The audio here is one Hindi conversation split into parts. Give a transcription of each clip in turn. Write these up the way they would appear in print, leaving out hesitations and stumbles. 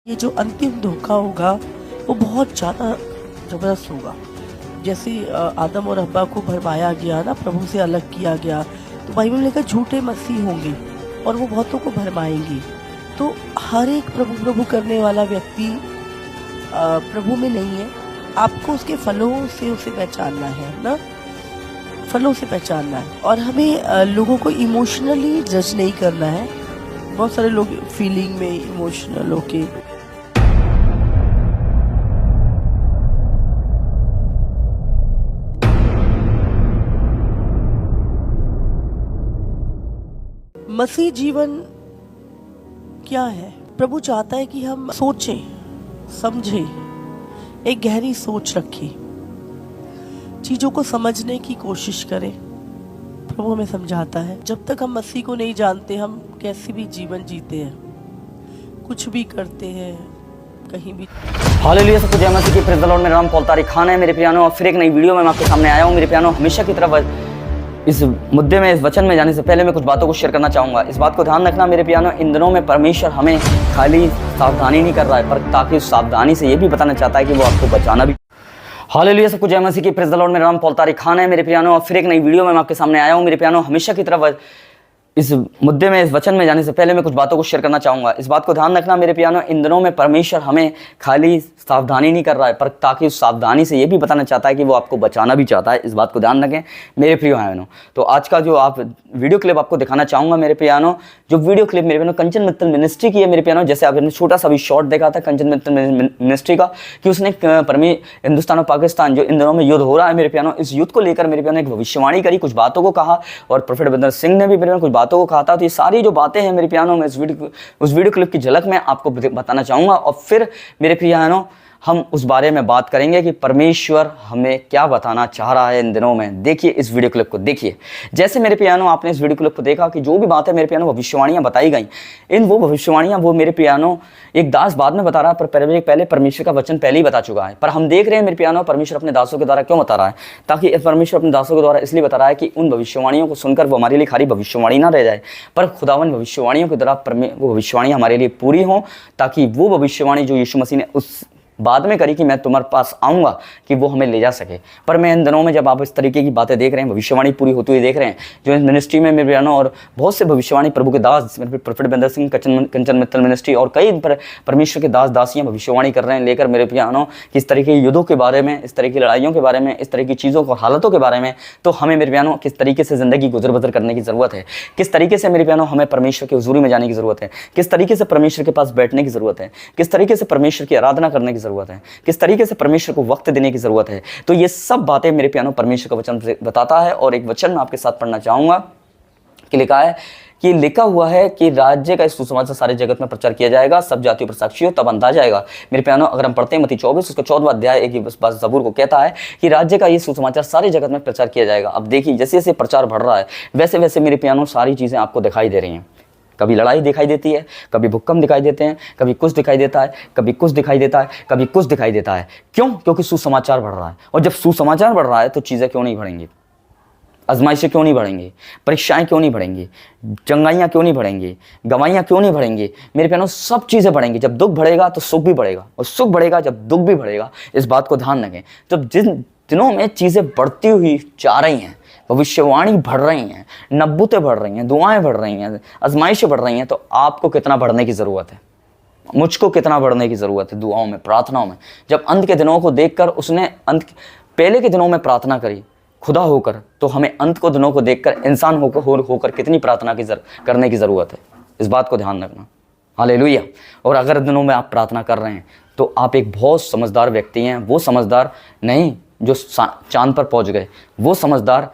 ये जो अंतिम धोखा होगा वो बहुत ज़्यादा ज़बरदस्त होगा। जैसे आदम और हव्वा को भरमाया गया ना, प्रभु से अलग किया गया, तो बाइबल में लिखा झूठे मसीह होंगे और वो बहुतों को भरमाएंगे। तो हर एक प्रभु प्रभु करने वाला व्यक्ति प्रभु में नहीं है। आपको उसके फलों से उसे पहचानना है ना, फलों से पहचानना है। और हमें लोगों को इमोशनली जज नहीं करना है। बहुत सारे लोग फीलिंग में इमोशनल होके मसीह जीवन क्या है। प्रभु चाहता है कि हम सोचें, समझें, एक गहरी सोच रखें, चीजों को समझने की कोशिश करें। प्रभु हमें समझाता है जब तक हम मसीह को नहीं जानते हम कैसे भी जीवन जीते हैं, कुछ भी करते हैं, कहीं भी। हालेलुया, सब जय मसीह की। Praise the Lord. मेरा नाम पॉल तारिक खान है मेरे प्यानो, और फिर एक नई वीडियो में मैं आपके सामने आया हूँ मेरे प्यानो। हमेशा की तरह इस मुद्दे में, इस वचन में जाने से पहले मैं कुछ बातों को शेयर करना चाहूँगा। इस बात को ध्यान रखना मेरे प्यानो, इन दिनों में परमेश्वर हमें खाली सावधानी नहीं कर रहा है, पर ताकि उस सावधानी से ये भी बताना चाहता है कि वो आपको बचाना भी। हालेलुया, सब कुछ जय मसीह की। Praise the Lord. मेरा नाम पॉल तारिक खान है मेरे प्यानो, और फिर एक नई वीडियो में मैं आपके सामने आया हूँ मेरे प्यानो। हमेशा की तरह इस मुद्दे में, इस वचन में जाने से पहले मैं कुछ बातों को शेयर करना चाहूँगा। इस बात को ध्यान रखना मेरे प्यानो, इन दिनों में परमेश्वर हमें खाली सावधानी नहीं कर रहा है, पर ताकि उस सावधानी से ये भी बताना चाहता है कि वो आपको बचाना भी चाहता है। इस बात को ध्यान रखें मेरे प्रिय भाइयों। तो आज का जो आप वीडियो क्लिप आपको दिखाना चाहूँगा मेरे प्यानो, जो वीडियो क्लिप मेरे प्यानो कंचन मित्तल मिनिस्ट्री की है मेरे प्यानो। जैसे आपने छोटा सा भी शॉर्ट देखा था कंचन मित्तल मिनिस्ट्री का, कि उसने हिंदुस्तान और पाकिस्तान जो इन दिनों में युद्ध हो रहा है मेरे प्यानो, इस युद्ध को लेकर मेरे प्यानो एक भविष्यवाणी करी, कुछ बातों को कहा, और प्रोफेट बंदर सिंह ने भी मेरे कुछ बातों को कहा था। तो ये सारी जो बातें हैं मेरे प्यानो में उस वीडियो क्लिप की झलक में आपको बताना चाहूँगा, और फिर मेरे प्यानो हम उस बारे में बात करेंगे कि परमेश्वर हमें क्या बताना चाह रहा है इन दिनों में। देखिए इस वीडियो क्लिप को, देखिए। जैसे मेरे प्यानो आपने इस वीडियो क्लिप को देखा कि जो भी बातें मेरे प्यानो भविष्यवाणियां बताई गई, वो भविष्यवाणियां वो मेरे प्यानो एक दास बाद में बता रहा है, पर पहले परमेश्वर का वचन पहले ही बता चुका है। पर हम देख रहे हैं मेरे प्यानो परमेश्वर अपने दासों के द्वारा क्यों बता रहा है, ताकि परमेश्वर अपने दासों के द्वारा इसलिए बता रहा है कि उन भविष्यवाणियों को सुनकर वो हमारे लिए खाली भविष्यवाणी ना रह जाए, पर खुदावन भविष्यवाणियों के द्वारा वो भविष्यवाणियां हमारे लिए पूरी हों, ताकि वो भविष्यवाणी जो यीशु मसीह ने उस बाद में करी कि मैं तुम्हारे पास आऊँगा, कि वो हमें ले जा सके। पर मैं इन दिनों में जब आप इस तरीके की बातें देख रहे हैं, भविष्यवाणी पूरी होती हुई देख रहे हैं, जो इस मिनिस्ट्री में मेरे बहनों और बहुत से भविष्यवाणी प्रभु के दास प्रोफेट बंदर सिंह कंचन मित्तल मिनिस्ट्री और कई परमेश्वर के दास दासियाँ भविष्यवाणी कर रहे हैं लेकर मेरे बहनों कि इस तरह के युद्धों के बारे में, इस तरह की लड़ाइयों के बारे में, इस तरह की चीज़ों और हालतों के बारे में। तो हमें मेरे बहनों किस तरीके से ज़िंदगी गुजर बसर करने की ज़रूरत है, किस तरीके से मेरे बहनों हमें परमेश्वर की हुजूरी में जाने की ज़रूरत है, किस तरीके से परमेश्वर के पास बैठने की ज़रूरत है, किस तरीके से परमेश्वर की आराधना करने की ज़रूरत है, किस तरीके से परमेश्वर को वक्त देने की जरूरत है। तो ये सब बातें मेरे प्यानो परमेश्वर का वचन बताता है। और एक वचन मैं आपके साथ पढ़ना चाहूंगा कि लिखा हुआ है कि राज्य का सुसमाचार सारे जगत में प्रचार किया जाएगा, सब जातियों पर साक्षी हो, तब अंत आ जाएगा। मेरे प्यानो अगर हम पढ़ते हैं मत्ती 24 उसका 14वां अध्याय, एक ही बात ज़बूर को कहता है कि राज्य का ये सुसमाचार सारे जगत में प्रचार किया जाएगा। अब देखिए जैसे जैसे प्रचार बढ़ रहा है वैसे वैसे मेरे प्यानो सारी चीज़ें आपको दिखाई दे रही हैं। कभी लड़ाई दिखाई देती है, कभी भूकंप दिखाई देते हैं, कभी कुछ दिखाई देता है, कभी कुछ दिखाई देता है, कभी कुछ दिखाई देता है। क्यों? क्योंकि सुसमाचार बढ़ रहा है। और जब सुसमाचार बढ़ रहा है तो चीज़ें क्यों नहीं बढ़ेंगी? आजमाइशें क्यों नहीं बढ़ेंगी? परीक्षाएं क्यों नहीं बढ़ेंगी? चंगाइयाँ क्यों नहीं बढ़ेंगी? गवाइयाँ क्यों नहीं बढ़ेंगी? मेरे प्यारों सब चीज़ें बढ़ेंगी। जब दुख बढ़ेगा तो सुख भी बढ़ेगा, और सुख बढ़ेगा जब दुख भी बढ़ेगा। इस बात को ध्यान रखें। जब जिन दिनों में चीज़ें बढ़ती हुई जा रही हैं, भविष्यवाणी बढ़ रही हैं, नबूतें बढ़ रही हैं, दुआएं बढ़ रही हैं, आजमाइशें बढ़ रही हैं, तो आपको कितना बढ़ने की ज़रूरत है? मुझको कितना बढ़ने की ज़रूरत है दुआओं में, प्रार्थनाओं में। जब अंत के दिनों को देखकर उसने पहले के दिनों में प्रार्थना करी खुदा होकर, तो हमें अंत को दिनों को देखकर इंसान होकर कितनी प्रार्थना करने की ज़रूरत है। इस बात को ध्यान रखना। हालेलुया। और अगर दिनों में आप प्रार्थना कर रहे हैं तो आप एक बहुत समझदार व्यक्ति हैं। वो समझदार नहीं जो चांद पर पहुंच गए, वो समझदार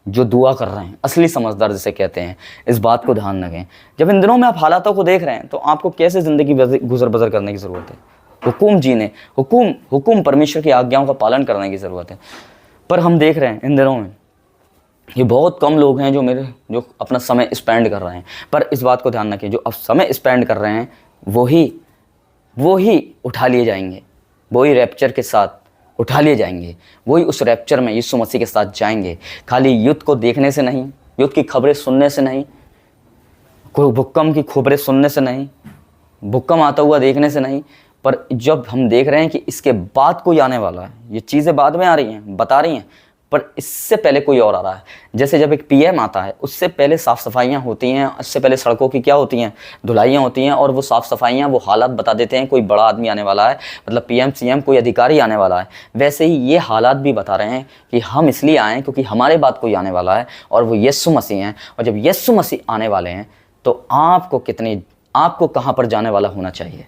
जो दुआ कर रहे हैं, असली समझदार जिसे कहते हैं। इस बात को ध्यान रखें। जब इन दिनों में आप हालातों को देख रहे हैं तो आपको कैसे ज़िंदगी गुजर बसर करने की ज़रूरत है? हुकुम जीने, हुकुम परमेश्वर की आज्ञाओं का पालन करने की ज़रूरत है। पर हम देख रहे हैं इन दिनों में ये बहुत कम लोग हैं जो अपना समय स्पेंड कर रहे हैं। पर इस बात को ध्यान रखें, जो अब समय स्पेंड कर रहे हैं वो ही उठा लिए जाएंगे, वही रैप्चर के साथ उठा लिए जाएंगे, वही उस रैप्चर में यीशु मसीह के साथ जाएंगे। खाली युद्ध को देखने से नहीं, युद्ध की खबरें सुनने से नहीं, कोई भूकंप की खबरें सुनने से नहीं, भुक्कम आता हुआ देखने से नहीं, पर जब हम देख रहे हैं कि इसके बाद कोई आने वाला है, ये चीज़ें बाद में आ रही हैं, बता रही हैं, पर इससे पहले कोई और आ रहा है। जैसे जब एक पीएम आता है, उससे पहले साफ़ सफाइयाँ होती हैं, उससे पहले सड़कों की क्या होती हैं, धुलाइयाँ होती हैं, और वो साफ़ सफाइयाँ, वो हालात बता देते हैं कोई बड़ा आदमी आने वाला है, मतलब पीएम सीएम कोई अधिकारी आने वाला है। वैसे ही ये हालात भी बता रहे हैं कि हम इसलिए आए क्योंकि हमारे बाद कोई आने वाला है, और वो यीशु मसीह हैं। और जब यीशु मसीह आने वाले हैं तो आपको कहाँ पर जाने वाला होना चाहिए?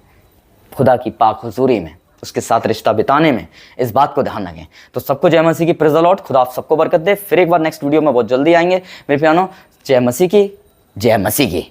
खुदा की पाक हुजूरी में, उसके साथ रिश्ता बिताने में। इस बात को ध्यान रखें। तो सबको जय मसीह की, प्रेज़ द लॉर्ड। खुदा आप सबको बरकत दे। फिर एक बार नेक्स्ट वीडियो में बहुत जल्दी आएंगे मेरे प्यानो। जय मसीह की, जय मसीह की।